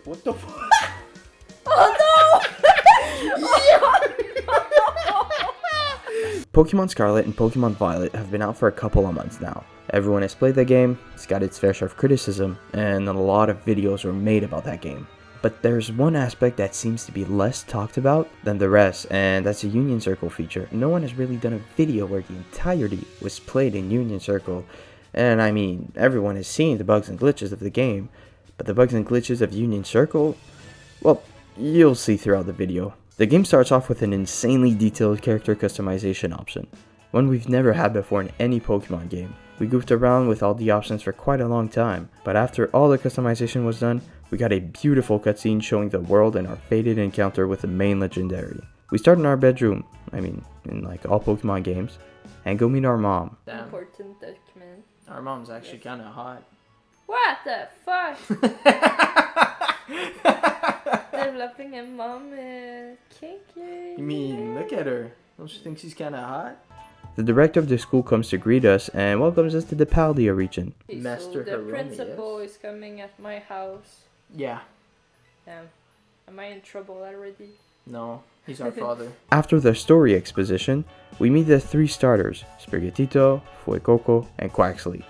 What the fuck? Oh no! Pokemon Scarlet and Pokemon Violet have been out for a couple of months now. Everyone has played the game, it's got its fair share of criticism, and a lot of videos were made about that game. But there's one aspect that seems to be less talked about than the rest, and that's the Union Circle feature. No one has really done a video where the entirety was played in Union Circle, and I mean, everyone has seen the bugs and glitches of the game, but the bugs and glitches of Union Circle, well, you'll see throughout the video. The game starts off with an insanely detailed character customization option, one we've never had before in any Pokemon game. We goofed around with all the options for quite a long time, but after all the customization was done, we got a beautiful cutscene showing the world and our fated encounter with the main legendary. We start in our bedroom, in like all Pokemon games, and go meet our mom. Damn. Important document. Our mom's actually kind of hot. What the fuck? Developing a mom kinky. You mean, look at her. Don't you think she's kind of hot? The director of the school comes to greet us and welcomes us to the Paldea region. So the principal is coming at my house. Yeah. Damn. Am I in trouble already? No, he's our father. After the story exposition, we meet the three starters, Sprigatito, Fuecoco, and Quaxley.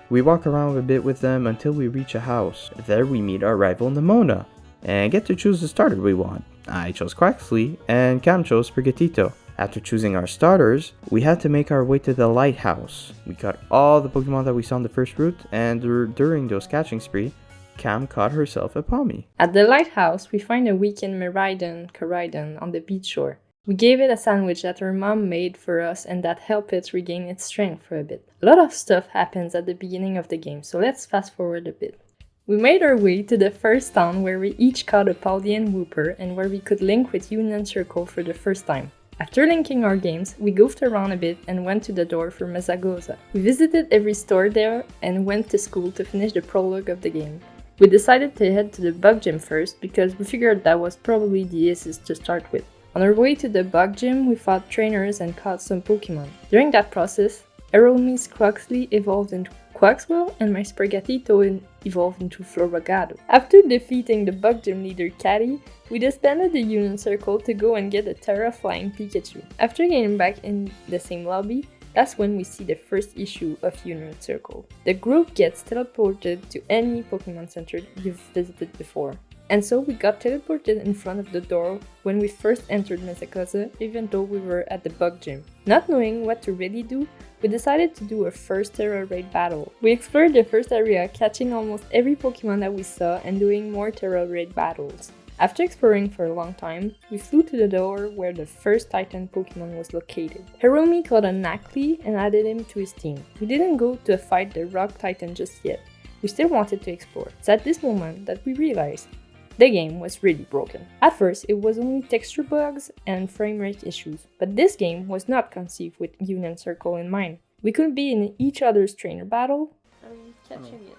We walk around a bit with them until we reach a house. There we meet our rival Nemona, and get to choose the starter we want. I chose Quaxley, and Cam chose Sprigatito. After choosing our starters, we had to make our way to the lighthouse. We caught all the Pokemon that we saw on the first route, and during those catching spree, Cam caught herself a Pommy. At the lighthouse, we find a weakened Koraidon on the beach shore. We gave it a sandwich that her mom made for us and that helped it regain its strength for a bit. A lot of stuff happens at the beginning of the game, so let's fast forward a bit. We made our way to the first town where we each caught a Paldean Wooper and where we could link with Union Circle for the first time. After linking our games, we goofed around a bit and went to the door for Mesagoza. We visited every store there and went to school to finish the prologue of the game. We decided to head to the bug gym first because we figured that was probably the easiest to start with. On our way to the bug gym, we fought trainers and caught some Pokemon. During that process, Aeromi's Quaxley evolved into Quaxwell and my Sprigatito evolved into Floragado. After defeating the bug gym leader Catty, we disbanded the Union Circle to go and get a Terra-flying Pikachu. After getting back in the same lobby, that's when we see the first issue of Union Circle. The group gets teleported to any Pokemon Center you've visited before. And so we got teleported in front of the door when we first entered Mesagoza, even though we were at the bug gym. Not knowing what to really do, we decided to do a first Terra Raid battle. We explored the first area, catching almost every Pokemon that we saw and doing more Terra Raid battles. After exploring for a long time, we flew to the door where the first Titan Pokemon was located. Hiromi caught a Nacli and added him to his team. We didn't go to fight the Rock Titan just yet. We still wanted to explore. It's at this moment that we realized the game was really broken. At first, it was only texture bugs and frame rate issues, but this game was not conceived with Union Circle in mind. We could be in each other's trainer battle. I'm catching it.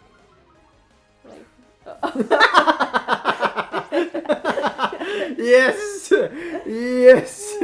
Yes! Yes!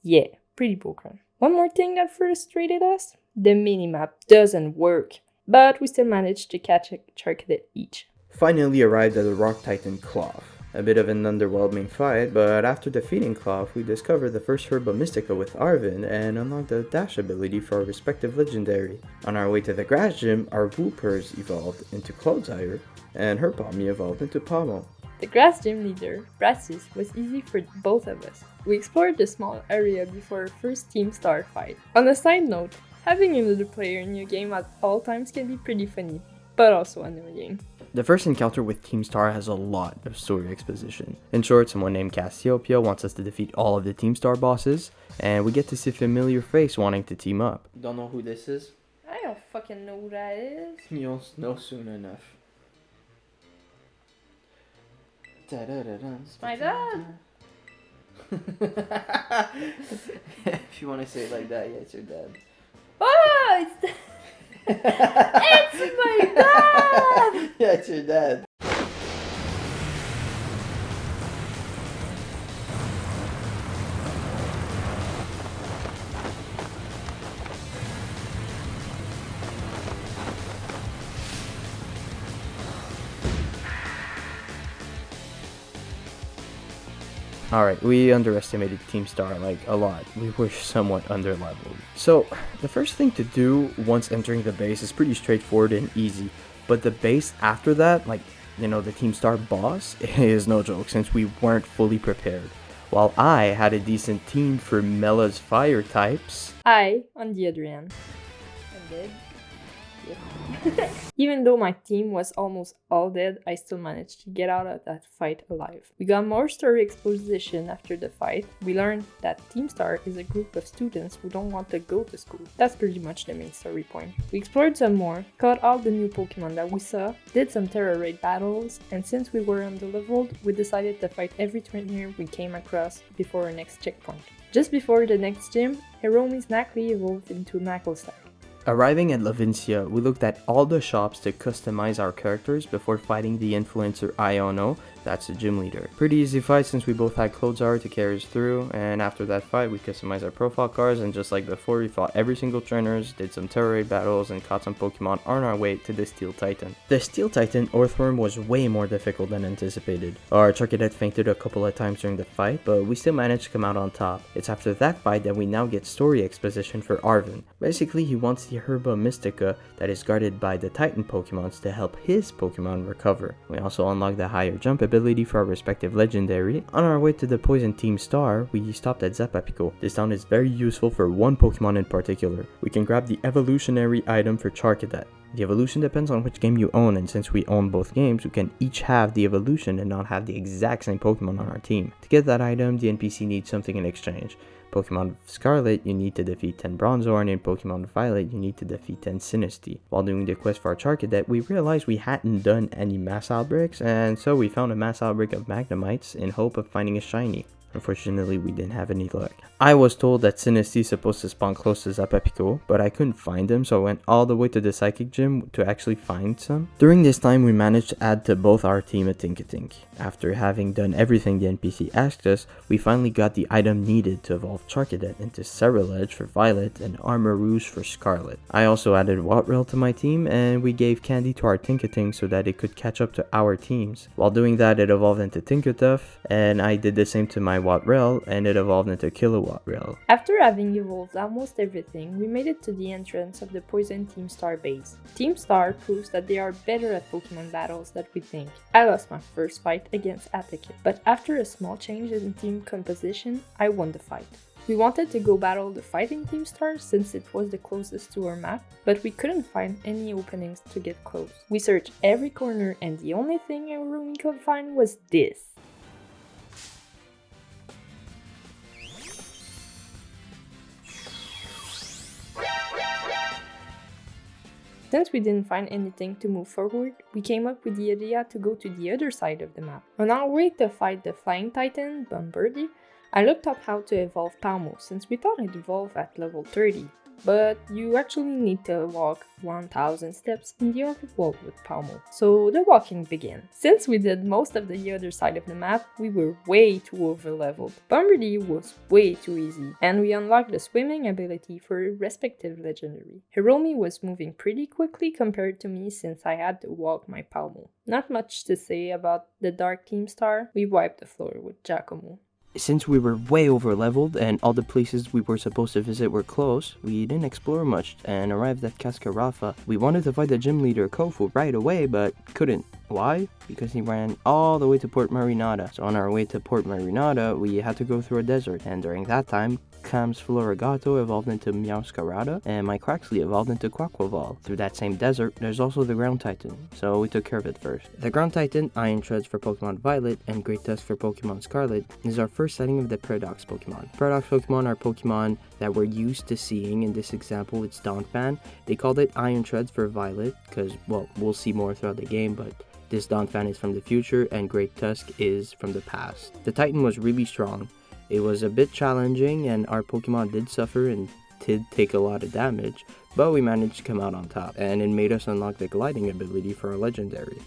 Yeah, pretty broken. One more thing that frustrated us, the minimap doesn't work, but we still managed to catch a Charcadet each. Finally arrived at the Rock Titan Cloth. A bit of an underwhelming fight, but after defeating Cloth, we discovered the first Herba Mystica with Arvin and unlocked the dash ability for our respective legendary. On our way to the Grass Gym, our Woopers evolved into Clodsire, and her Pommy evolved into Pommel. The Grass Gym leader, Brassis, was easy for both of us. We explored the small area before our first Team Star fight. On a side note, having another player in your game at all times can be pretty funny, but also annoying. The first encounter with Team Star has a lot of story exposition. In short, someone named Cassiopeia wants us to defeat all of the Team Star bosses, and we get to see a familiar face wanting to team up. Don't know who this is? I don't fucking know who that is. You'll know soon enough. It's my dad. If you want to say it like that, yeah, it's your dad. Oh, it's my dad! Yeah, it's your dad. Alright, we underestimated Team Star, like, a lot. We were somewhat underleveled. So, the first thing to do once entering the base is pretty straightforward and easy. But the base after that, like, the Team Star boss, is no joke since we weren't fully prepared. While I had a decent team for Mela's fire types, I, on the other hand, am dead. Yep. Even though my team was almost all dead, I still managed to get out of that fight alive. We got more story exposition after the fight. We learned that Team Star is a group of students who don't want to go to school. That's pretty much the main story point. We explored some more, caught all the new Pokemon that we saw, did some Terra Raid battles, and since we were underleveled, we decided to fight every trainer we came across before our next checkpoint. Just before the next gym, Hiromi's Knackley evolved into Knacklestar. arriving at Lavincia, we looked at all the shops to customize our characters before fighting the influencer Iono, that's the gym leader. Pretty easy fight since we both had Clodsar to carry us through, and after that fight we customized our profile cards, and just like before we fought every single trainers, did some Terra Raid battles, and caught some Pokemon on our way to the Steel Titan. The Steel Titan Earthworm was way more difficult than anticipated. Our Charcadet fainted a couple of times during the fight, but we still managed to come out on top. It's after that fight that we now get story exposition for Arvin. Basically, he wants the Herba Mystica that is guarded by the Titan Pokemons to help his Pokemon recover. We also unlock the higher jump ability for our respective legendary. On our way to the Poison Team Star, we stopped at Zapapico. This town is very useful for one Pokemon in particular. We can grab the evolutionary item for Charcadet. The evolution depends on which game you own, and since we own both games, we can each have the evolution and not have the exact same Pokemon on our team. To get that item, the NPC needs something in exchange. Pokemon Scarlet, you need to defeat 10 Bronzor, and in Pokemon Violet, you need to defeat 10 Sinistea. While doing the quest for our Charcadet, we realized we hadn't done any mass outbreaks, and so we found a mass outbreak of Magnemites in hope of finding a shiny. Unfortunately, we didn't have any luck. I was told that Sinistea is supposed to spawn close to Zapapico, but I couldn't find him, so I went all the way to the Psychic Gym to actually find some. During this time, we managed to add to both our team a Tinkatink. After having done everything the NPC asked us, we finally got the item needed to evolve Charcadet into Cerulege for Violet and Armarouge for Scarlet. I also added Watrel to my team, and we gave candy to our Tinkatink so that it could catch up to our teams. While doing that, it evolved into Tinkertuff, and I did the same to my Watrel, and it evolved into Kilowatrel. After having evolved almost everything, we made it to the entrance of the Poison Team Star base. Team Star proves that they are better at Pokemon battles than we think. I lost my first fight against Attica, but after a small change in team composition, I won the fight. We wanted to go battle the Fighting Team Star since it was the closest to our map, but we couldn't find any openings to get close. We searched every corner and the only thing we could find was this. Since we didn't find anything to move forward, we came up with the idea to go to the other side of the map. On our way to fight the Flying Titan, Bombardier, I looked up how to evolve Palmo since we thought it evolved at level 30. But you actually need to walk 1000 steps in the overworld with Palmo. So the walking began. Since we did most of the other side of the map, we were way too overleveled. Bombardier was way too easy, and we unlocked the swimming ability for a respective legendary. Hiromi was moving pretty quickly compared to me since I had to walk my Palmo. Not much to say about the Dark Team Star, we wiped the floor with Giacomo. Since we were way over leveled and all the places we were supposed to visit were close, we didn't explore much and arrived at Cascarafa. We wanted to fight the gym leader Kofu right away, but couldn't. Why? Because he ran all the way to Port Marinada. So on our way to Port Marinada, we had to go through a desert, and during that time, Cam's Florigato evolved into Meowscarada, and my Craxley evolved into Quaquaval. Through that same desert, there's also the Ground Titan, so we took care of it first. The Ground Titan, Iron Treads for Pokemon Violet, and Great Tusk for Pokemon Scarlet, is our first setting of the Paradox Pokemon. Paradox Pokemon are Pokemon that we're used to seeing. In this example, it's Donphan. They called it Iron Treads for Violet, because, well, we'll see more throughout the game, but this Donphan is from the future, and Great Tusk is from the past. The Titan was really strong. It was a bit challenging, and our Pokemon did suffer and did take a lot of damage, but we managed to come out on top, and it made us unlock the gliding ability for our legendary.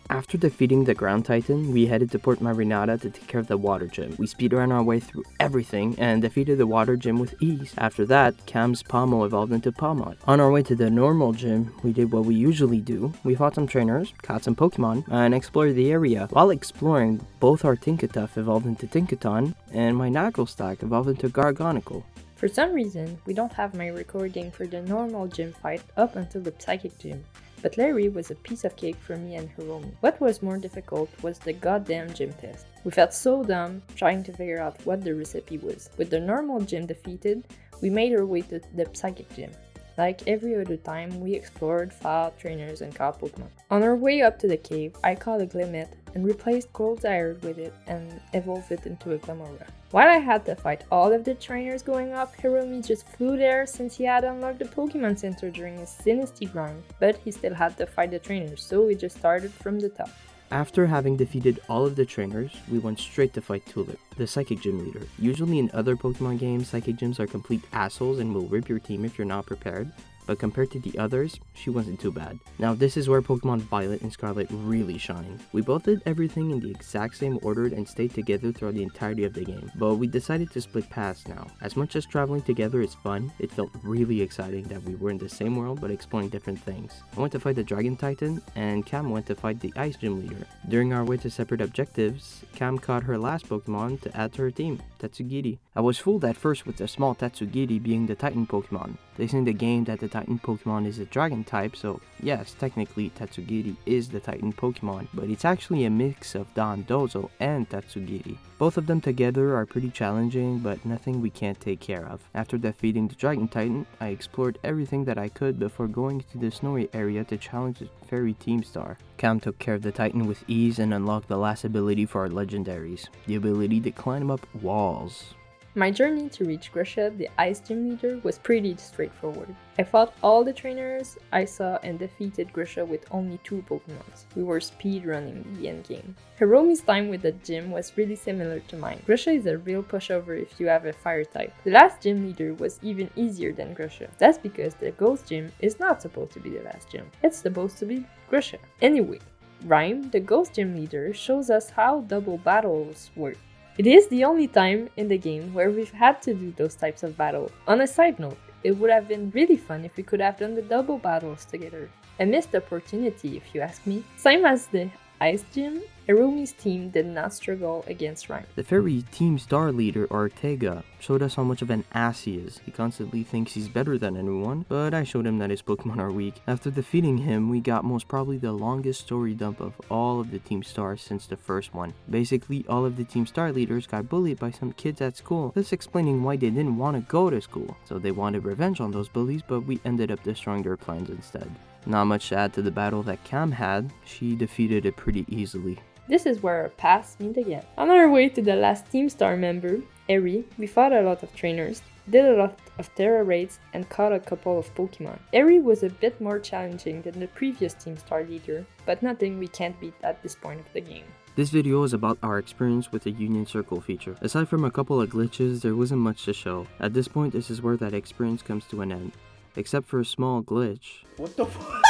After defeating the ground titan, we headed to Port Marinada to take care of the water gym. We speedrun our way through everything and defeated the water gym with ease. After that, Cam's Pommel evolved into Palmon. On our way to the normal gym, we did what we usually do. We fought some trainers, caught some Pokemon, and explored the area. While exploring, both our Tinkaton evolved into Tinkaton, and my Nagelstack evolved into Gargonicle. For some reason, we don't have my recording for the normal gym fight up until the psychic gym. But Larry was a piece of cake for me and Hiromi. What was more difficult was the goddamn gym test. We felt so dumb trying to figure out what the recipe was. With the normal gym defeated, we made our way to the psychic gym. Like every other time, we explored, fought trainers, and caught Pokemon. On our way up to the cave, I caught a Glimmet and replaced Coldire with it and evolved it into a Glimmora. While I had to fight all of the trainers going up, Hiromi just flew there since he had unlocked the Pokemon Center during his Sinistea grind, but he still had to fight the trainers, so we just started from the top. After having defeated all of the trainers, we went straight to fight Tulip, the Psychic Gym leader. Usually in other Pokemon games, Psychic Gyms are complete assholes and will rip your team if you're not prepared, but compared to the others, she wasn't too bad. Now this is where Pokemon Violet and Scarlet really shine. We both did everything in the exact same order and stayed together throughout the entirety of the game, but we decided to split paths now. As much as traveling together is fun, it felt really exciting that we were in the same world but exploring different things. I went to fight the Dragon Titan, and Cam went to fight the Ice Gym leader. During our way to separate objectives, Cam caught her last Pokemon to add to her team, Tatsugiri. I was fooled at first with the small Tatsugiri being the Titan Pokemon. They say in the game that the Titan Pokemon is a Dragon type, so yes, technically Tatsugiri is the Titan Pokemon, but it's actually a mix of Dondozo and Tatsugiri. Both of them together are pretty challenging, but nothing we can't take care of. After defeating the Dragon Titan, I explored everything that I could before going to the snowy area to challenge the Fairy Team Star. Cam took care of the Titan with ease and unlocked the last ability for our legendaries, the ability to climb up walls. My journey to reach Grisha, the Ice Gym leader, was pretty straightforward. I fought all the trainers I saw and defeated Grisha with only 2 Pokemons. We were speedrunning the endgame. Hiromi's time with the gym was really similar to mine. Grisha is a real pushover if you have a fire type. The last gym leader was even easier than Grisha. That's because the Ghost Gym is not supposed to be the last gym. It's supposed to be Grisha. Anyway, Rhyme, the Ghost Gym leader, shows us how double battles work. It is the only time in the game where we've had to do those types of battle. On a side note, it would have been really fun if we could have done the double battles together. A missed opportunity if you ask me. Same as the Ice Gym, Hiromi's team did not struggle against Rhyme. The Fairy Team Star leader, Ortega, showed us how much of an ass he is. He constantly thinks he's better than anyone, but I showed him that his Pokemon are weak. After defeating him, we got most probably the longest story dump of all of the Team Stars since the first one. Basically, all of the Team Star leaders got bullied by some kids at school, thus explaining why they didn't want to go to school. So they wanted revenge on those bullies, but we ended up destroying their plans instead. Not much to add to the battle that Cam had, she defeated it pretty easily. This is where our paths meet again. On our way to the last Team Star member, Eri, we fought a lot of trainers, did a lot of Terra raids, and caught a couple of Pokemon. Eri was a bit more challenging than the previous Team Star leader, but nothing we can't beat at this point of the game. This video is about our experience with the Union Circle feature. Aside from a couple of glitches, there wasn't much to show. At this point, this is where that experience comes to an end. Except for a small glitch. What the fuck?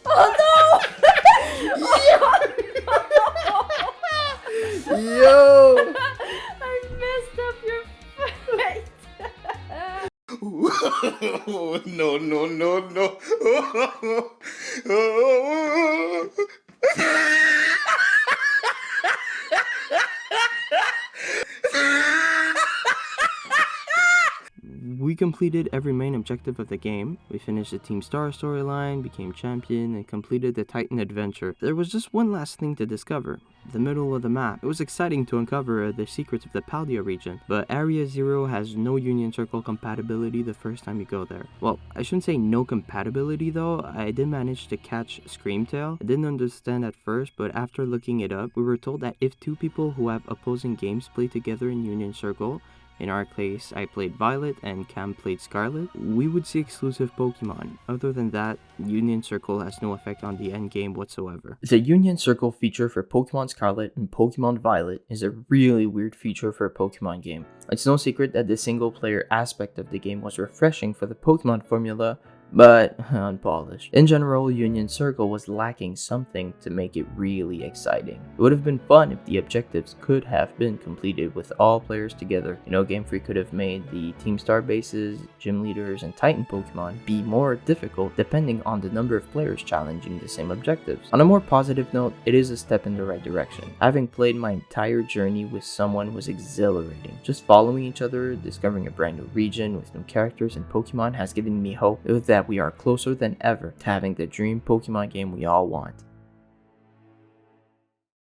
Oh no! Yo! I messed up your face! No, no, no, no. We completed every main objective of the game. We finished the Team Star storyline, became champion, and completed the Titan adventure. There was just one last thing to discover. The middle of the map. It was exciting to uncover the secrets of the Paldea region, but Area 0 has no Union Circle compatibility the first time you go there. Well, I shouldn't say no compatibility though. I did manage to catch Screamtail. I didn't understand at first, but after looking it up, we were told that if 2 people who have opposing games play together in Union Circle, in our case, I played Violet and Cam played Scarlet, we would see exclusive Pokemon. Other than that, Union Circle has no effect on the endgame whatsoever. The Union Circle feature for Pokemon Scarlet and Pokemon Violet is a really weird feature for a Pokemon game. It's no secret that the single player aspect of the game was refreshing for the Pokemon formula, but unpolished. In general, Union Circle was lacking something to make it really exciting. It would have been fun if the objectives could have been completed with all players together. Game Freak could have made the Team Star bases, gym leaders, and Titan Pokemon be more difficult depending on the number of players challenging the same objectives. On a more positive note, it is a step in the right direction. Having played my entire journey with someone was exhilarating. Just following each other, discovering a brand new region with new characters and Pokemon has given me hope that we are closer than ever to having the dream Pokemon game we all want.